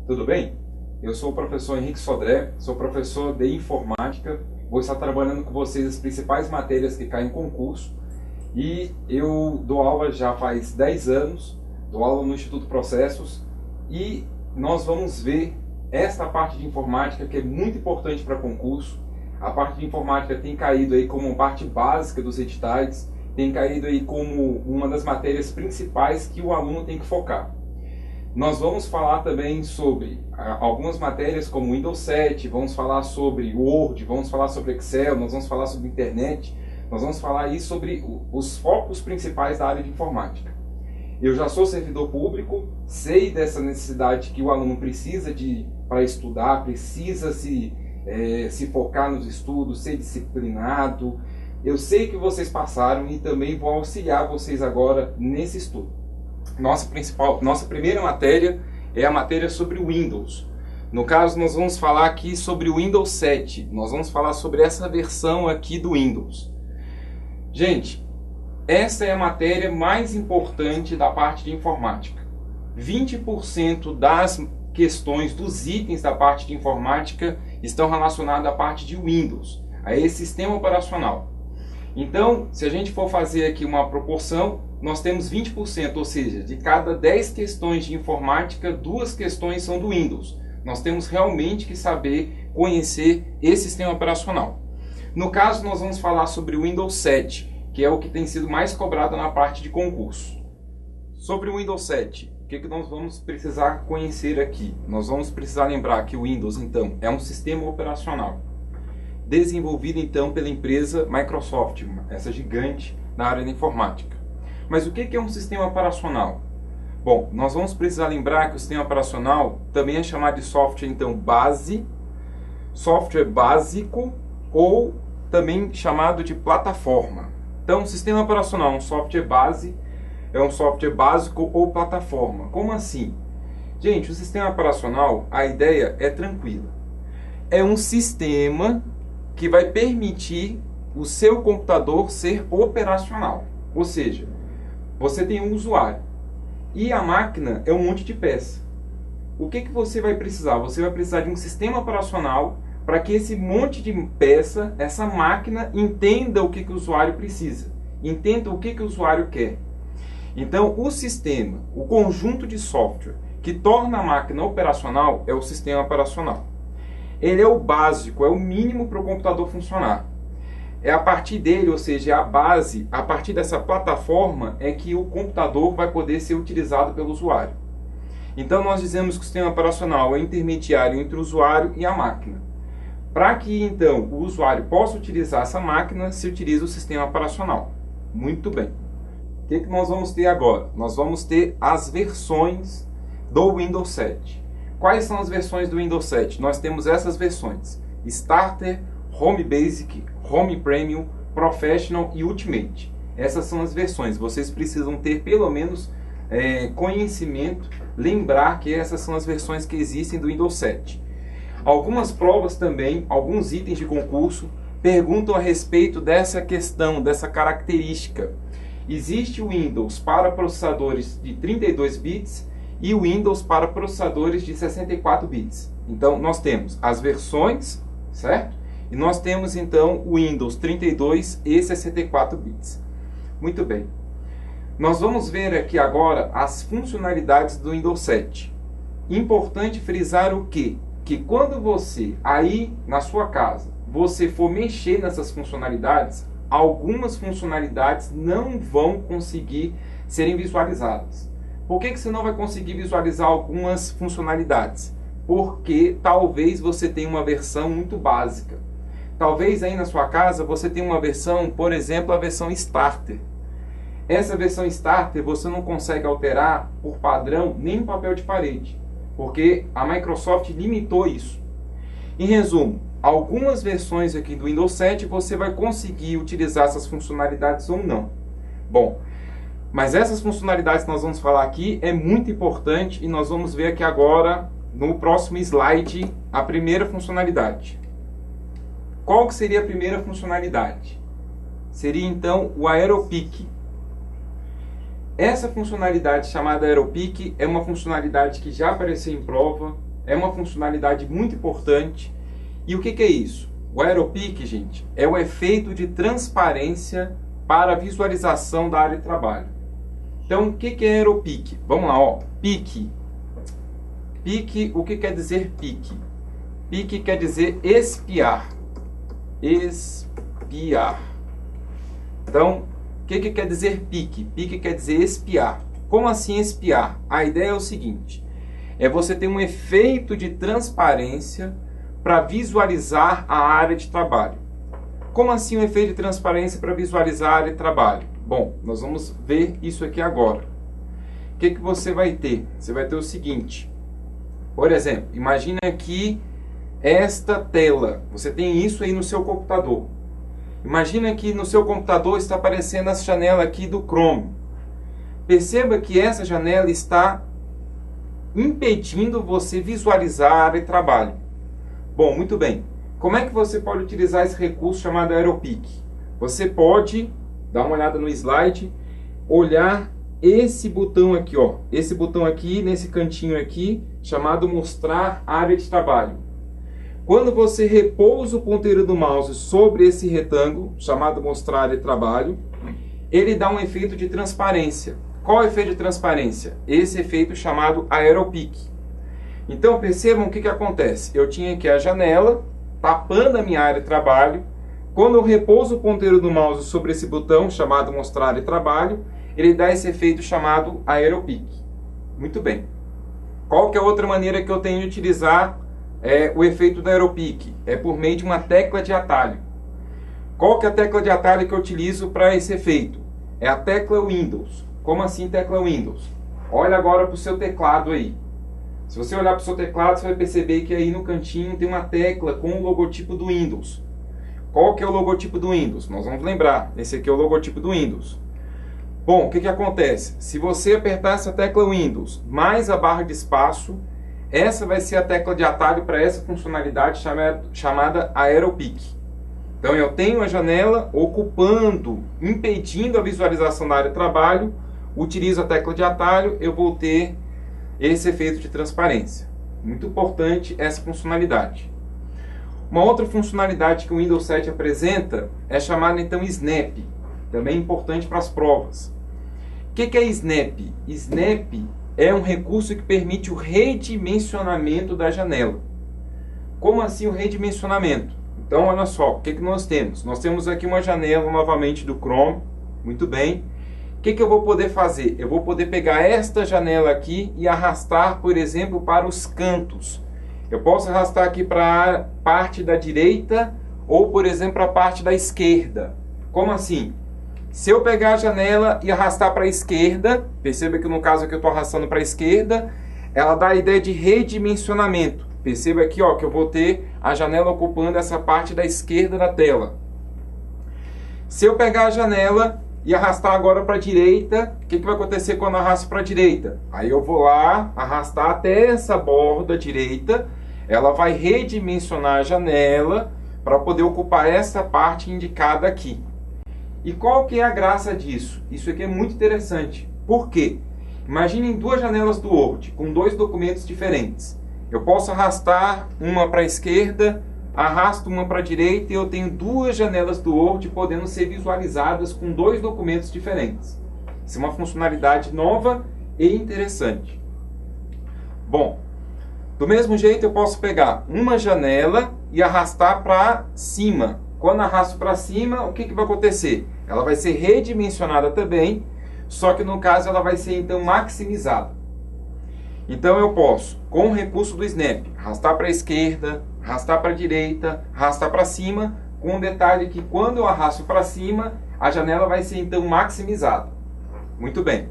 tudo bem? Eu sou o professor Henrique Sodré, sou professor de informática, vou estar trabalhando com vocês as principais matérias que caem em concurso e eu dou aula já faz 10 anos, dou aula no Instituto Processos e nós vamos ver esta parte de informática que é muito importante para concurso. A parte de informática tem caído aí como parte básica dos editais, tem caído aí como uma das matérias principais que o aluno tem que focar. Nós vamos falar também sobre algumas matérias como Windows 7, vamos falar sobre Word, vamos falar sobre Excel, nós vamos falar sobre internet, nós vamos falar aí sobre os focos principais da área de informática. Eu já sou servidor público, sei dessa necessidade que o aluno precisa para estudar, precisa se focar nos estudos, ser disciplinado. Eu sei que vocês passaram e também vou auxiliar vocês agora nesse estudo. Nossa primeira matéria é a matéria sobre o Windows. No caso, nós vamos falar aqui sobre o Windows 7. Nós vamos falar sobre essa versão aqui do Windows. Gente, essa é a matéria mais importante da parte de informática. 20% das questões, dos itens da parte de informática estão relacionados à parte de Windows, a esse sistema operacional. Então, se a gente for fazer aqui uma proporção, nós temos 20%, ou seja, de cada 10 questões de informática, 2 questões são do Windows. Nós temos realmente que saber conhecer esse sistema operacional. No caso, nós vamos falar sobre o Windows 7, que é o que tem sido mais cobrado na parte de concurso. Sobre o Windows 7, o que nós vamos precisar conhecer aqui? Nós vamos precisar lembrar que o Windows, então, é um sistema operacional desenvolvido, então, pela empresa Microsoft, essa gigante na área de informática. Mas o que é um sistema operacional? Bom, nós vamos precisar lembrar que o sistema operacional também é chamado de software, então, base, software básico ou também chamado de plataforma. Então, o sistema operacional é um software base, é um software básico ou plataforma. Como assim? Gente, o sistema operacional, a ideia é tranquila. É um sistema que vai permitir o seu computador ser operacional. Ou seja, você tem um usuário e a máquina é um monte de peça. O que você vai precisar? Você vai precisar de um sistema operacional para que esse monte de peça, essa máquina, entenda o que o usuário precisa, entenda o que o usuário quer. Então, o sistema, o conjunto de software que torna a máquina operacional é o sistema operacional. Ele é o básico, é o mínimo para o computador funcionar. É a partir dele, ou seja, a base, a partir dessa plataforma, é que o computador vai poder ser utilizado pelo usuário. Então, nós dizemos que o sistema operacional é intermediário entre o usuário e a máquina. Para que, então, o usuário possa utilizar essa máquina, se utiliza o sistema operacional. Muito bem. O que nós vamos ter agora? Nós vamos ter as versões do Windows 7. Quais são as versões do Windows 7? Nós temos essas versões: Starter, Home Basic, Home Premium, Professional e Ultimate. Essas são as versões. Vocês precisam ter pelo menos conhecimento, lembrar que essas são as versões que existem do Windows 7. Algumas provas também, alguns itens de concurso, perguntam a respeito dessa questão, dessa característica. Existe o Windows para processadores de 32 bits e o Windows para processadores de 64 bits. Então, nós temos as versões, certo? E nós temos, então, o Windows 32 e 64 bits. Muito bem. Nós vamos ver aqui agora as funcionalidades do Windows 7. Importante frisar o quê? Que quando você, aí na sua casa, você for mexer nessas funcionalidades, algumas funcionalidades não vão conseguir serem visualizadas. Por que você não vai conseguir visualizar algumas funcionalidades? Porque talvez você tenha uma versão muito básica. Talvez aí na sua casa você tenha uma versão, por exemplo, a versão Starter. Essa versão Starter você não consegue alterar por padrão nem em papel de parede, porque a Microsoft limitou isso. Em resumo, algumas versões aqui do Windows 7 você vai conseguir utilizar essas funcionalidades ou não. Bom, mas essas funcionalidades que nós vamos falar aqui é muito importante e nós vamos ver aqui agora no próximo slide a primeira funcionalidade. Qual que seria a primeira funcionalidade? Seria então o AeroPic. Essa funcionalidade chamada AeroPic é uma funcionalidade que já apareceu em prova, é uma funcionalidade muito importante. E o que é isso? O AeroPeak, gente, é o efeito de transparência para a visualização da área de trabalho. Então, o que é AeroPeak? Vamos lá, ó. Peak. Peak, o que quer dizer peak? Peak quer dizer espiar. Espiar. Então, o que quer dizer peak? Peak quer dizer espiar. Como assim espiar? A ideia é o seguinte: é você ter um efeito de transparência para visualizar a área de trabalho. Como assim um efeito de transparência para visualizar a área de trabalho? Bom, nós vamos ver isso aqui agora. O que você vai ter? Você vai ter o seguinte. Por exemplo, imagina aqui esta tela. Você tem isso aí no seu computador. Imagina que no seu computador está aparecendo essa janela aqui do Chrome. Perceba que essa janela está impedindo você visualizar a área de trabalho. Bom, muito bem. Como é que você pode utilizar esse recurso chamado AeroPeak? Você pode dar uma olhada no slide, olhar esse botão aqui, ó. Esse botão aqui, nesse cantinho aqui, chamado mostrar área de trabalho. Quando você repousa o ponteiro do mouse sobre esse retângulo, chamado mostrar área de trabalho, ele dá um efeito de transparência. Qual é o efeito de transparência? Esse efeito chamado AeroPeak. Então percebam o que acontece. Eu tinha aqui a janela, tapando a minha área de trabalho. Quando eu repouso o ponteiro do mouse sobre esse botão, chamado mostrar área de trabalho, ele dá esse efeito chamado AeroPeak. Muito bem. Qual que é outra maneira que eu tenho de utilizar o efeito da AeroPeak? É por meio de uma tecla de atalho. Qual que é a tecla de atalho que eu utilizo para esse efeito? É a tecla Windows. Como assim tecla Windows? Olha agora para o seu teclado aí. Se você olhar para o seu teclado, você vai perceber que aí no cantinho tem uma tecla com o logotipo do Windows. Qual que é o logotipo do Windows? Nós vamos lembrar. Esse aqui é o logotipo do Windows. Bom, o que acontece? Se você apertar essa tecla Windows mais a barra de espaço, essa vai ser a tecla de atalho para essa funcionalidade chamada AeroPeak. Então eu tenho a janela ocupando, impedindo a visualização da área de trabalho, utilizo a tecla de atalho, eu vou ter esse efeito de transparência. Muito importante essa funcionalidade. Uma outra funcionalidade que o Windows 7 apresenta é chamada então Snap, também importante para as provas. O que é Snap? Snap é um recurso que permite o redimensionamento da janela. Como assim o redimensionamento? Então, olha só, o que nós temos? Nós temos aqui uma janela novamente do Chrome, muito bem. O que eu vou poder fazer? Eu vou poder pegar esta janela aqui e arrastar, por exemplo, para os cantos. Eu posso arrastar aqui para a parte da direita ou, por exemplo, para a parte da esquerda. Como assim? Se eu pegar a janela e arrastar para a esquerda, perceba que no caso aqui eu estou arrastando para a esquerda, ela dá a ideia de redimensionamento. Perceba aqui ó, que eu vou ter a janela ocupando essa parte da esquerda da tela. Se eu pegar a janela e arrastar agora para a direita, o que vai acontecer quando eu arrasto para a direita? Aí eu vou lá, arrastar até essa borda direita, ela vai redimensionar a janela para poder ocupar essa parte indicada aqui. E qual que é a graça disso? Isso aqui é muito interessante. Por quê? Imaginem duas janelas do Word com dois documentos diferentes. Eu posso arrastar uma para a esquerda, arrasto uma para a direita e eu tenho duas janelas do Word podendo ser visualizadas com dois documentos diferentes. Isso é uma funcionalidade nova e interessante. Bom, do mesmo jeito eu posso pegar uma janela e arrastar para cima. Quando arrasto para cima, o que vai acontecer? Ela vai ser redimensionada também, só que no caso ela vai ser então maximizada. Então eu posso, com o recurso do Snap, arrastar para a esquerda, arrastar para a direita, arrastar para cima, com o detalhe que quando eu arrasto para cima, a janela vai ser então maximizada. Muito bem.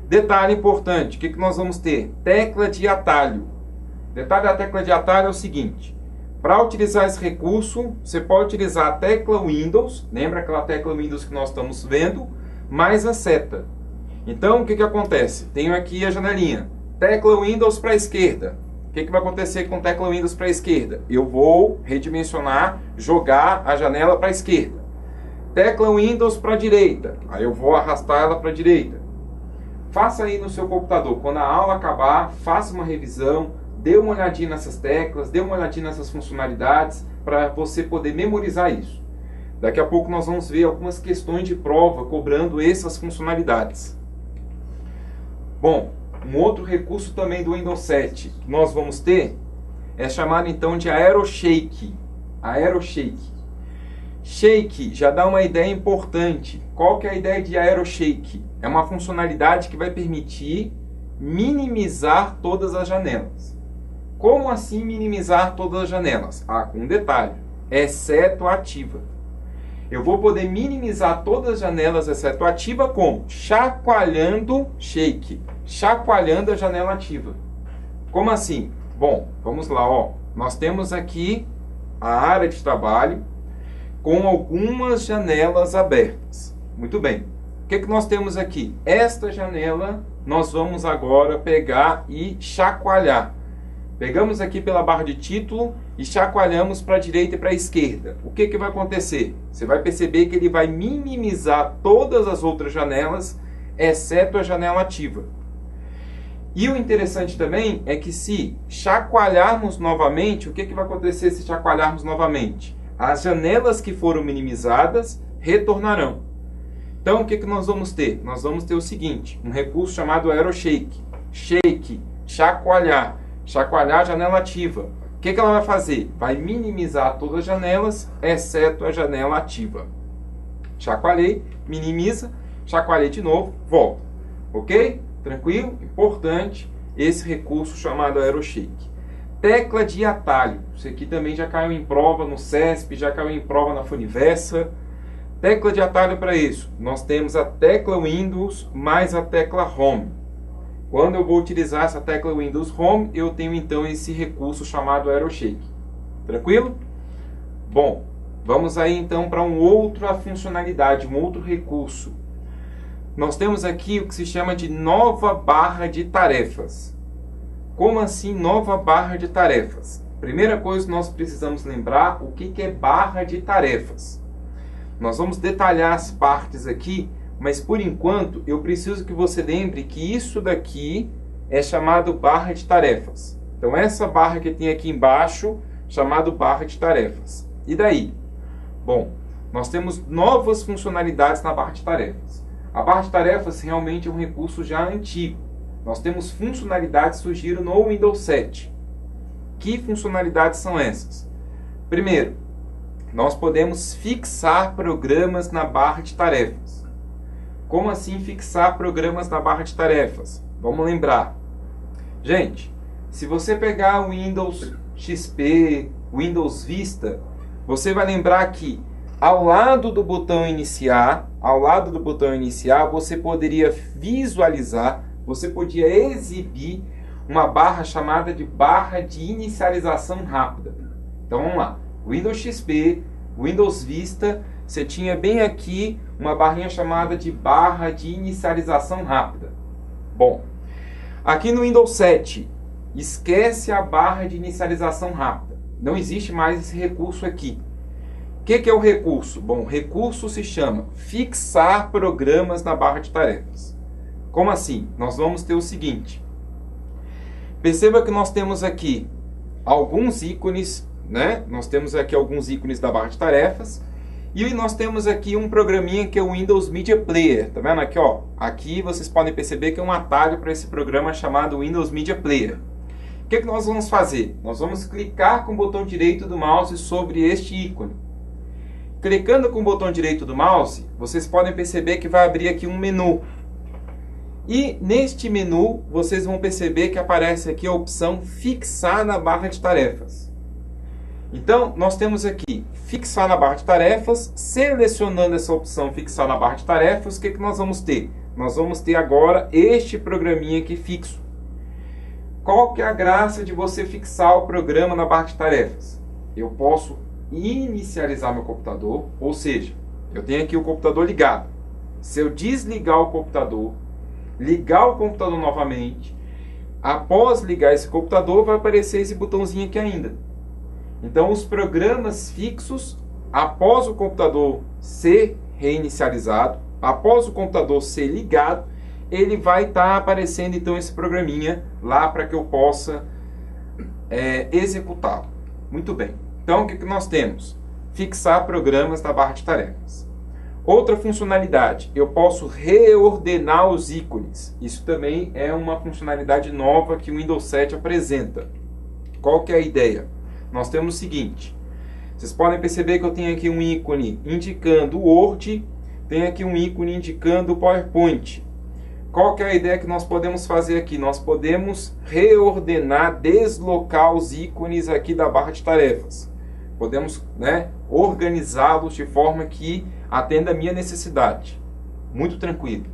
Detalhe importante, o que nós vamos ter? Tecla de atalho. Detalhe da tecla de atalho é o seguinte: para utilizar esse recurso, você pode utilizar a tecla Windows, lembra aquela tecla Windows que nós estamos vendo, mais a seta. Então, o que acontece? Tenho aqui a janelinha, tecla Windows para a esquerda. O que vai acontecer com tecla Windows para a esquerda? Eu vou redimensionar, jogar a janela para a esquerda. Tecla Windows para a direita, aí eu vou arrastar ela para a direita. Faça aí no seu computador, quando a aula acabar, faça uma revisão, dê uma olhadinha nessas teclas, dê uma olhadinha nessas funcionalidades para você poder memorizar isso. Daqui a pouco nós vamos ver algumas questões de prova cobrando essas funcionalidades. Bom, um outro recurso também do Windows 7 que nós vamos ter é chamado então de AeroShake. AeroShake. Shake já dá uma ideia importante. Qual que é a ideia de AeroShake? É uma funcionalidade que vai permitir minimizar todas as janelas. Como assim minimizar todas as janelas? Com um detalhe, exceto a ativa. Eu vou poder minimizar todas as janelas exceto a ativa como? Chacoalhando Shake, chacoalhando a janela ativa. Como assim? Bom, vamos lá, ó. Nós temos aqui a área de trabalho com algumas janelas abertas. Muito bem. O que nós temos aqui? Esta janela nós vamos agora pegar e chacoalhar. Pegamos aqui pela barra de título e chacoalhamos para a direita e para a esquerda. O que vai acontecer? Você vai perceber que ele vai minimizar todas as outras janelas, exceto a janela ativa. E o interessante também é que se chacoalharmos novamente, o que vai acontecer se chacoalharmos novamente? As janelas que foram minimizadas retornarão. Então, o que nós vamos ter? Nós vamos ter o seguinte, um recurso chamado AeroShake. Shake, chacoalhar. Chacoalhar a janela ativa. O que ela vai fazer? Vai minimizar todas as janelas, exceto a janela ativa. Chacoalhei, minimiza, chacoalhei de novo, volta. Ok? Tranquilo? Importante esse recurso chamado AeroShake. Tecla de atalho. Isso aqui também já caiu em prova no CESP, já caiu em prova na Funiversa. Tecla de atalho para isso. Nós temos a tecla Windows mais a tecla Home. Quando eu vou utilizar essa tecla Windows Home, eu tenho então esse recurso chamado AeroShake. Tranquilo? Bom, vamos aí então para uma outra funcionalidade, um outro recurso. Nós temos aqui o que se chama de nova barra de tarefas. Como assim nova barra de tarefas? Primeira coisa que nós precisamos lembrar o que é barra de tarefas. Nós vamos detalhar as partes aqui, mas por enquanto eu preciso que você lembre que isso daqui é chamado barra de tarefas. Então essa barra que tem aqui embaixo, chamado barra de tarefas. E daí? Bom, nós temos novas funcionalidades na barra de tarefas. A barra de tarefas realmente é um recurso já antigo. Nós temos funcionalidades que surgiram no Windows 7. Que funcionalidades são essas? Primeiro, nós podemos fixar programas na barra de tarefas. Como assim fixar programas na barra de tarefas? Vamos lembrar. Gente, se você pegar o Windows XP, Windows Vista, você vai lembrar que ao lado do botão iniciar, você poderia visualizar, você podia exibir uma barra chamada de barra de inicialização rápida. Então vamos lá. Windows XP, Windows Vista, você tinha bem aqui uma barrinha chamada de barra de inicialização rápida. Bom, aqui no Windows 7, esquece a barra de inicialização rápida. Não existe mais esse recurso aqui. O que é o recurso? Bom, o recurso se chama fixar programas na barra de tarefas. Como assim? Nós vamos ter o seguinte. Perceba que nós temos aqui alguns ícones, né? Nós temos aqui alguns ícones da barra de tarefas. E nós temos aqui um programinha que é o Windows Media Player. Tá vendo aqui, ó? Aqui vocês podem perceber que é um atalho para esse programa chamado Windows Media Player. O que nós vamos fazer? Nós vamos clicar com o botão direito do mouse sobre este ícone. Clicando com o botão direito do mouse, vocês podem perceber que vai abrir aqui um menu. E neste menu, vocês vão perceber que aparece aqui a opção fixar na barra de tarefas. Então, nós temos aqui fixar na barra de tarefas. Selecionando essa opção fixar na barra de tarefas, o que nós vamos ter? Nós vamos ter agora este programinha aqui fixo. Qual que é a graça de você fixar o programa na barra de tarefas? Eu posso inicializar meu computador, ou seja, eu tenho aqui o computador ligado. Se eu desligar o computador, ligar o computador novamente, após ligar esse computador, vai aparecer esse botãozinho aqui ainda. Então, os programas fixos, após o computador ser reinicializado, após o computador ser ligado, ele vai estar aparecendo então esse programinha lá para que eu possa executá-lo. Muito bem. Então, o que nós temos? Fixar programas na barra de tarefas. Outra funcionalidade, eu posso reordenar os ícones. Isso também é uma funcionalidade nova que o Windows 7 apresenta. Qual que é a ideia? Nós temos o seguinte, vocês podem perceber que eu tenho aqui um ícone indicando o Word, tenho aqui um ícone indicando o PowerPoint. Qual que é a ideia que nós podemos fazer aqui? Nós podemos reordenar, deslocar os ícones aqui da barra de tarefas. Podemos, organizá-los de forma que atenda a minha necessidade. Muito tranquilo.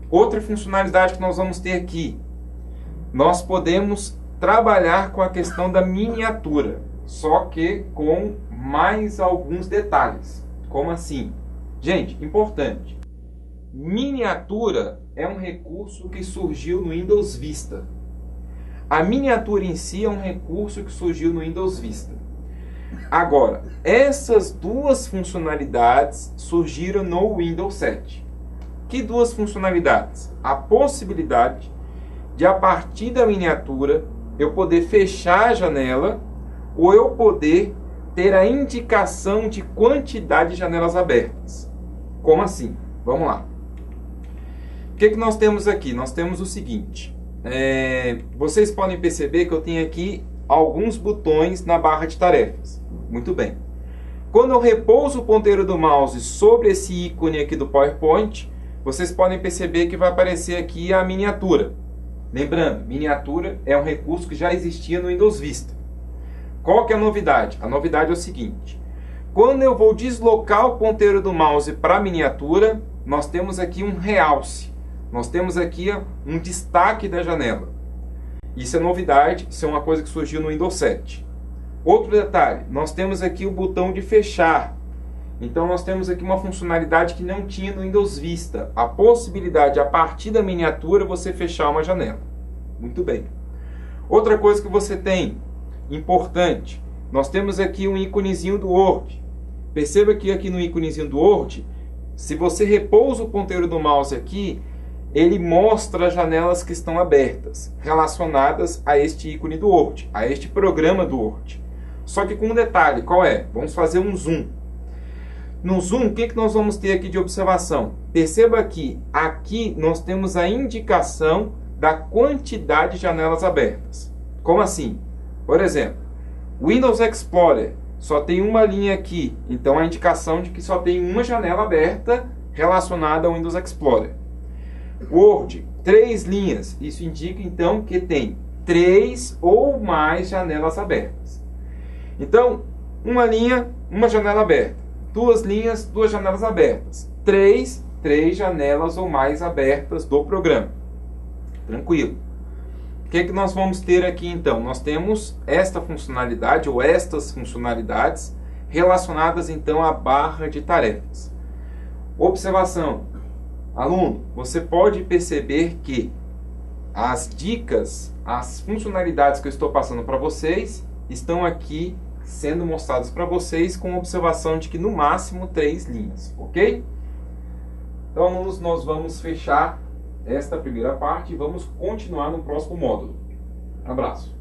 Outra funcionalidade que nós vamos ter aqui, nós podemos trabalhar com a questão da miniatura, só que com mais alguns detalhes. Como assim? Gente, importante. Miniatura é um recurso que surgiu no Windows Vista. A miniatura em si é um recurso que surgiu no Windows Vista. Agora, essas duas funcionalidades surgiram no Windows 7. Que duas funcionalidades? A possibilidade de, a partir da miniatura, eu poder fechar a janela ou eu poder ter a indicação de quantidade de janelas abertas. Como assim? Vamos lá. O que nós temos aqui? Nós temos o seguinte. Vocês podem perceber que eu tenho aqui alguns botões na barra de tarefas. Muito bem. Quando eu repouso o ponteiro do mouse sobre esse ícone aqui do PowerPoint, vocês podem perceber que vai aparecer aqui a miniatura. Lembrando, miniatura é um recurso que já existia no Windows Vista. Qual que é a novidade? A novidade é o seguinte. Quando eu vou deslocar o ponteiro do mouse para a miniatura, nós temos aqui um realce. Nós temos aqui um destaque da janela. Isso é novidade, isso é uma coisa que surgiu no Windows 7. Outro detalhe, nós temos aqui o botão de fechar. Então nós temos aqui uma funcionalidade que não tinha no Windows Vista. A possibilidade, a partir da miniatura, você fechar uma janela. Muito bem. Outra coisa que você tem, importante, nós temos aqui um íconezinho do Word. Perceba que aqui no íconezinho do Word, se você repousa o ponteiro do mouse aqui, ele mostra as janelas que estão abertas, relacionadas a este ícone do Word, a este programa do Word. Só que com um detalhe, qual é? Vamos fazer um zoom. No zoom, o que nós vamos ter aqui de observação? Perceba que aqui nós temos a indicação da quantidade de janelas abertas. Como assim? Por exemplo, Windows Explorer só tem uma linha aqui, então a indicação de que só tem uma janela aberta relacionada ao Windows Explorer. Word, 3 linhas, isso indica então que tem 3 ou mais janelas abertas. Então, uma linha, uma janela aberta. 2 linhas, 2 janelas abertas. 3 janelas ou mais abertas do programa. Tranquilo. O que nós vamos ter aqui então? Nós temos esta funcionalidade ou estas funcionalidades relacionadas então à barra de tarefas. Observação. Aluno, você pode perceber que as dicas, as funcionalidades que eu estou passando para vocês estão aqui sendo mostradas para vocês com observação de que no máximo 3 linhas, ok? Então, alunos, nós vamos fechar esta primeira parte e vamos continuar no próximo módulo. Abraço!